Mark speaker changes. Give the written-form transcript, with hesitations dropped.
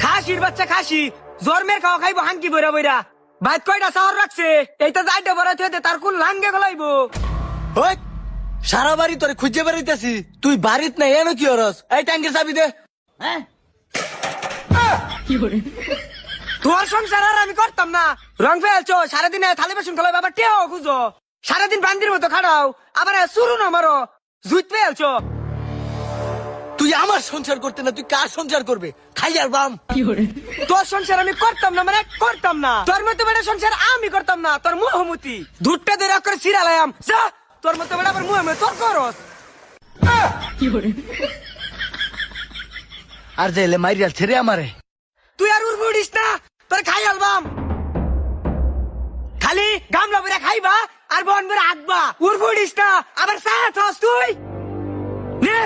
Speaker 1: খাসির বাচ্চা খাসি জন্মের খাওয়া খাইবো হাঙ্কি বইরা বইরা ভাত কয়টা শহর রাখছে এইটা যাইতে বড় থেকে তার কোন লাঙ্গে গলাইবো।
Speaker 2: ওই সারা বাড়ি তোরে খুঁজে বেড়াইতেছি, তুই বাড়িত নাই এনো কি হরস? এই ট্যাঙ্কের চাবি দে।
Speaker 1: তোর সংসার আর আমি করতাম না। রং ফেলছো সারাদিন থালি বাসন খেলো বাবা টেও খুঁজো, সারাদিন বান্দির মতো খাড়াও, আবার শুরু না মারো জুত ফেলছো।
Speaker 2: তুই আমার সংসার করতে না, তুই কার সংসার করবে? খাই আর বাম।
Speaker 1: তোর সংসার আমি করতাম না মানে করতাম না, তোর মতো বেড়া সংসার আমি করতাম না। তোর মুহমতি দুধটা দিয়ে রাখ করে সিরালাম যা, তোর মতো বেড়া আবার মুহে তোর করস।
Speaker 2: আর যাইলে মাইরিয়াল ছেড়ে আমারে।
Speaker 1: তুই আর উড়বো উড়িস না, তোর খাই আলবাম খালি গামলা বেড়া খাইবা আর বন বেড়া হাঁকবা, উড়বো উড়িস না আবার সাথ হস তুই নে।